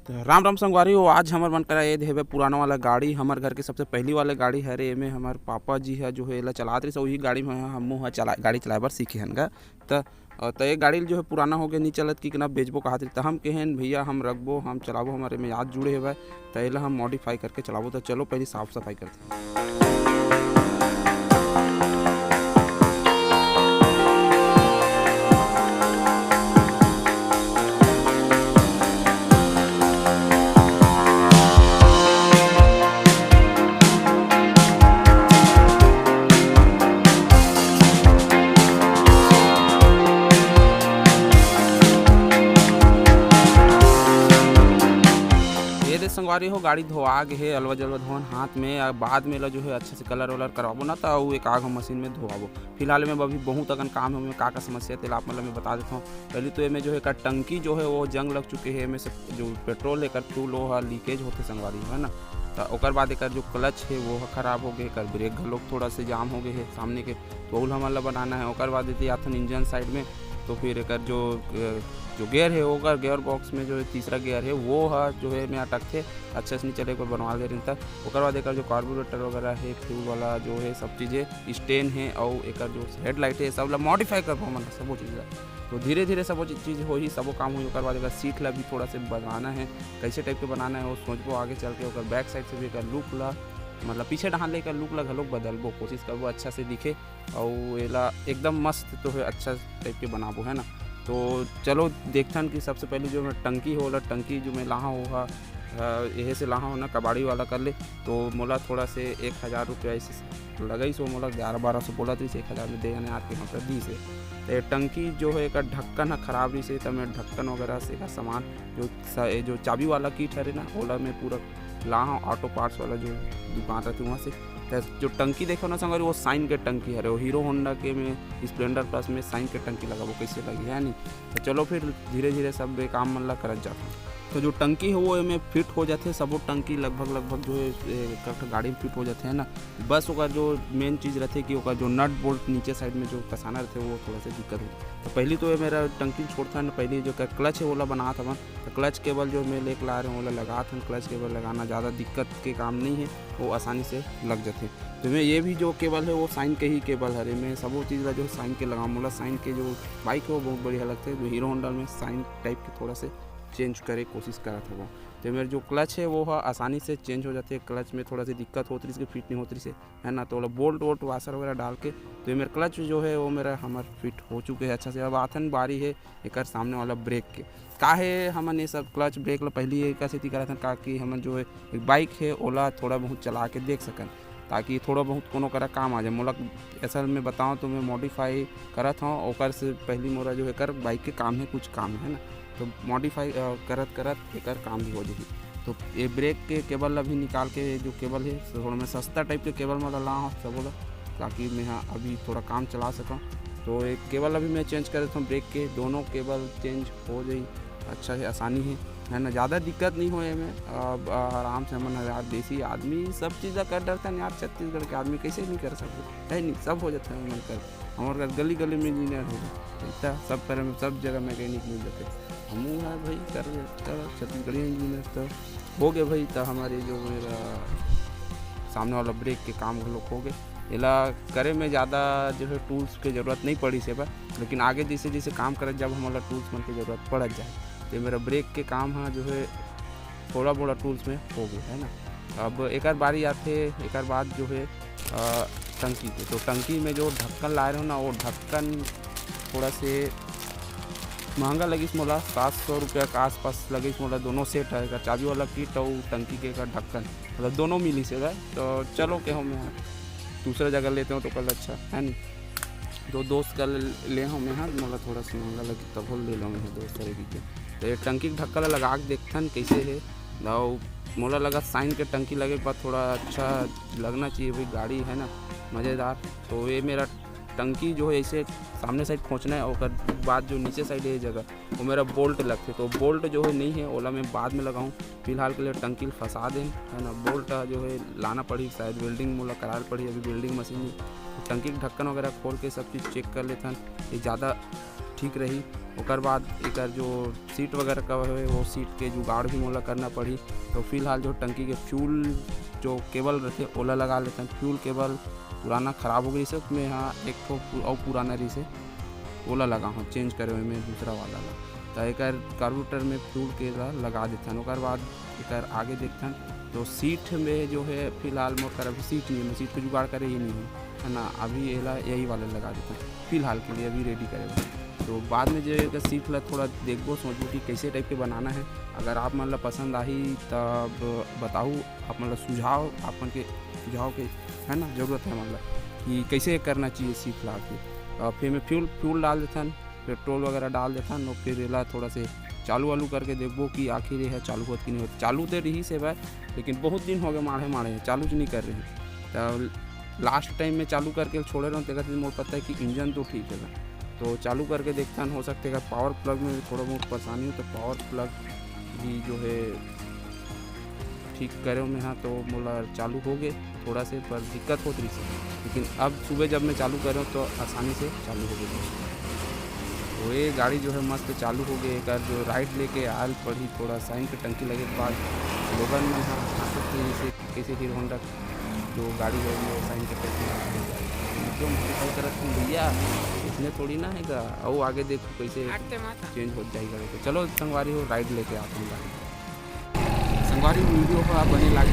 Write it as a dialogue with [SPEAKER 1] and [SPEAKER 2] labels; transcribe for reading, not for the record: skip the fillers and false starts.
[SPEAKER 1] तो राम राम संगवारी हो। आज हमार मन करा ये हेबे पुराना वाला गाड़ी, हमार घर के सबसे पहली वाला गाड़ी है रे। एमे हमार पापा जी है जो है एला चलात रही, वही गाड़ी में हमू है गाड़ी चलाए बर सीखे हन गा। तो ये गाड़ी जो है पुराना हो गया, नहीं चलत कि ना बेचबो कहा तो हम कहें भैया हम रखबो, हम चलाबो, हमारे में याद जुड़े हुए तो एला हम मॉडिफाई करके चलाबो। तो चलो पहले साफ सफाई करते हैं। संगवारी हो गाड़ी धोआ गे है, अलवा जलवा धोन हाथ में, बाद में ला जो है अच्छे से कलर वलर करवाबो ना तो एक आग मशीन में धोआबो। फिलहाल में अभी बहुत अगन काम है, में का समस्या है आप मतलब मैं बता देता हूँ। पहले तो ये जो है टंकी जो है वो जंग लग चुके हैं, में से जो पेट्रोल है फ्यूल वो लीकेज होते संगवारी है ना। तो ओकर बाद एक जो क्लच है वो खराब हो गए, कर ब्रेक घलोक थोड़ा से जाम हो गए है सामने के, तो वो हमारा बनाना है। ओकर बाद देते आथन इंजन साइड में, तो फिर एक जो गेयर है वो गेयर बॉक्स में जो तीसरा गेयर है वो है जो है मैं अटक थे अच्छे से नहीं चले को बनवा दे रही तक। ओकर बाद एक जो कार्बोरेटर वगैरह है, फ्यूल वाला जो है सब चीज़ें स्टेन है और एक जो हेडलाइट है सब ला मॉडिफाई कर पाओ मतलब सब चीज़। तो धीरे धीरे सब चीज़ हो ही सब काम हो। ओकर बाद एक सीट ला भी थोड़ा से बनाना है, कैसे टाइप के बनाना है वो सोचबो आगे चल के। ओकर बैक साइड से भी एक लुक ला मतलब पीछे डहान लेकर लुक ला घलोक बदलबो, कोशिश करबो अच्छा से दिखे और एला एकदम मस्त तो है अच्छा टाइप के बनाबो है ना। तो चलो देखथन कि सबसे पहले जो मैं टंकी होला, टंकी जो मैं लाहा होगा यही से लाहा हो ना कबाड़ी वाला कर ले। तो मोला थोड़ा से 1000 रुपया ऐसे लगई सो, मोला 1100-1200 बोला थी, 1000 में दे जाने आपके यहाँ पर दी से। तो टंकी जो है एक ढक्कन है खराब रही से, तो मैं ढक्कन वगैरह से का सामान जो चाबी वाला किट है ना ओला में पूरा लाहा ऑटो पार्ट्स वाला जो दुकान रहती वहाँ से। जो टंकी देखो ना संगवारी वो साइन के टंकी है, वो हीरो होंडा के में स्प्लेंडर प्लस में साइन के टंकी लगा, वो कैसे लगी है नहीं। तो चलो फिर धीरे धीरे सब काम मतलब करत जाते हैं। तो जो टंकी है वो में फिट हो जाते हैं सब टंकी लगभग जो है गाड़ी में फिट हो जाते हैं ना। बस ओका जो मेन चीज़ रहते कि ओका जो नट बोल्ट नीचे साइड में जो कसाना रहते वो थोड़ा सा दिक्कत होती। तो पहली तो ये मेरा टंकी छोड़ता है ना, पहले जो क्लच है वो बना था। तो क्लच केबल जो मैं लेकर ला रहे हैं वो लगा था। क्लच केबल लगाना ज़्यादा दिक्कत के काम नहीं है, वो आसानी से लग जाते। तो मैं ये भी जो केबल है वो साइन के ही केबल है, मैं सब वो चीज़ जो साइन के लगाऊँ मोला साइन के जो बाइक है वो बहुत बढ़िया लगता है। जो हीरो होंडा में साइन टाइप के थोड़ा से चेंज करे कोशिश करा था वो। तो मेरे जो क्लच है वो आसानी से चेंज हो जाते हैं, क्लच में थोड़ा सी दिक्कत होती है फिट नहीं होती से है ना। तो बोल्ट वोल्ट वाशर वगैरह डाल के तो ये मेरा क्लच जो है वो मेरा हमार फिट हो चुके हैं अच्छा से। अब आथन बारी है एक सामने वाला ब्रेक के काहे हमन ये सब क्लच ब्रेक ला पहली एक से करा था कि हमन जो है एक बाइक है ओला थोड़ा बहुत चला के देख सकन, ताकि थोड़ा बहुत कोनो करा काम आ जाए। मोला असल में बताऊँ तो मैं मॉडिफाई करत हूँ, ओकर से पहली मोरा जो है कर बाइक के काम है कुछ काम है ना, तो मॉडिफाई करत एक काम भी हो जाएगी। तो ये ब्रेक के केबल अभी निकाल के जो केबल है थोड़ा मैं सस्ता टाइप के केबल में ला हूँ सब बोला, ताकि मैं अभी थोड़ा काम चला सकूँ। तो एक केबल अभी मैं चेंज कर देता हूँ, ब्रेक के दोनों केबल चेंज हो जाए अच्छा है, आसानी है ना, ज़्यादा दिक्कत नहीं होए में। अब आराम से मन यार देसी आदमी सब चीज़ कर डरता है यार, छत्तीसगढ़ के आदमी कैसे नहीं कर सकते है नहीं, सब हो जाता है मन कर। हमारे गली गली में इंजीनियर हो जाता सब पर सब जगह मैकेनिक मिल जाते हम है भाई कर छत्तीसगढ़ी इंजीनियर तो हो गए भाई। तो हमारे जो मेरा सामने वाला ब्रेक के काम हम लोग हो गए, इला करे में ज़्यादा जो है टूल्स की ज़रूरत नहीं पड़ी से पर, लेकिन आगे जैसे जैसे काम करे जब हमारा टूल्स मन की ज़रूरत पड़ जाए तो मेरा ब्रेक के काम है जो है थोड़ा मोड़ा टूल्स में हो गया है ना। अब एक बारी आते एक बाद जो है टंकी के, तो टंकी में जो ढक्कन ला रहे हो ना वो ढक्कन थोड़ा से महंगा लगी मोला, 700 रुपया के आसपास लगी मोला। दोनों सेट है, चाबी वाला किट और टंकी के का ढक्कन मतलब दोनों मिली से गए। तो चलो के हम यहाँ दूसरा जगह लेते हो तो कल अच्छा है नहीं, दो दोस्त का ले हम यहाँ मोला थोड़ा सा महंगा लगी तब हो ले लो मैं दोस्त तरीके के। तो ये टंकी के ढक्कन लगा के देखथन कैसे है ना, मोला लगा साइन के टंकी लगे पर थोड़ा अच्छा लगना चाहिए भाई, गाड़ी है ना मज़ेदार। तो ये मेरा टंकी जो है ऐसे सामने साइड खोचना है और बाद जो नीचे साइड है जगह वो मेरा बोल्ट लगते, तो बोल्ट जो है नहीं है ओला मैं बाद में लगाऊँ, फिलहाल के लिए टंकी फंसा दें है ना। बोल्ट जो है लाना पड़ी, शायद वेल्डिंग मोला करार पड़ी, अभी वेल्डिंग मशीन तो टंकी के ढक्कन वगैरह खोल के सब चीज़ चेक कर लेते हैं, ये ज़्यादा ठीक रही ओकर बाद एकर जो सीट वगैरह का है वो सीट के जुगाड़ भी मोला करना पड़ी। तो फिलहाल जो टंकी के फ्यूल जो केबल रहते ओला लगा लेते हैं। फ्यूल केबल पुराना ख़राब हो गई से उसमें यहाँ एक तो और पुराना रही से ओला लगा हूँ चेंज करे हुए में दूसरा वाला ला। तो एक कार्बोरेटर में फ्यूल के लगा देते हैं। ओकर बाद एक आगे देखते हैं तो सीट में जो है फिलहाल मोटर अभी सीट नहीं है, सीट को जुगाड़ करे ही नहीं है ना। अभी यही वाले लगा देते हैं फिलहाल के लिए, अभी रेडी करे। तो बाद में जो सीट ला थोड़ा देखबो सोचबो कि कैसे टाइप के बनाना है। अगर आप मन ला पसंद आही तब बताऊ, आप मन ला सुझाव आपन के सुझाव के है ना ज़रूरत है मतलब कि कैसे करना चाहिए सीट ला के। फिर मैं फ्यूल डाल देता हूँ, पेट्रोल वगैरह डाल देता हूँ। फिर एला थोड़ा से चालू वालू करके देखबो कि आखिर यह चालू होत कि नहीं होत। चालू तो रही से भाई, लेकिन बहुत दिन हो गए माढ़े चालू नहीं कर रहे हैं। तो लास्ट टाइम में चालू करके छोड़े रहा हूँ तक मोड़ पता है कि इंजन तो ठीक है। तो चालू करके देखता हूँ, हो सकता है अगर पावर प्लग में थोड़ा बहुत परेशानी हो तो पावर प्लग भी जो है ठीक करे में हाँ तो मोला चालू हो गए थोड़ा से, पर दिक्कत होती रही से। लेकिन अब सुबह जब मैं चालू कर रहा हूँ तो आसानी से चालू हो गई। तो ये गाड़ी जो है मस्त चालू हो गई। एक जो राइट लेके आयल पड़ी थोड़ा साइन की टंकी लगे के बाद लोगन में हाँ जैसे कैसे हीरो होंडा जो गाड़ी है वो साइन के टंकी जो मॉडिफाई करत भैया इसने थोड़ी ना हैगा। और आगे देखो कैसे चेंज हो जाएगा। तो चलो संगवारी हो राइड लेके आते हैं गाड़ी। संगवारी वीडियो को आप बने लाइक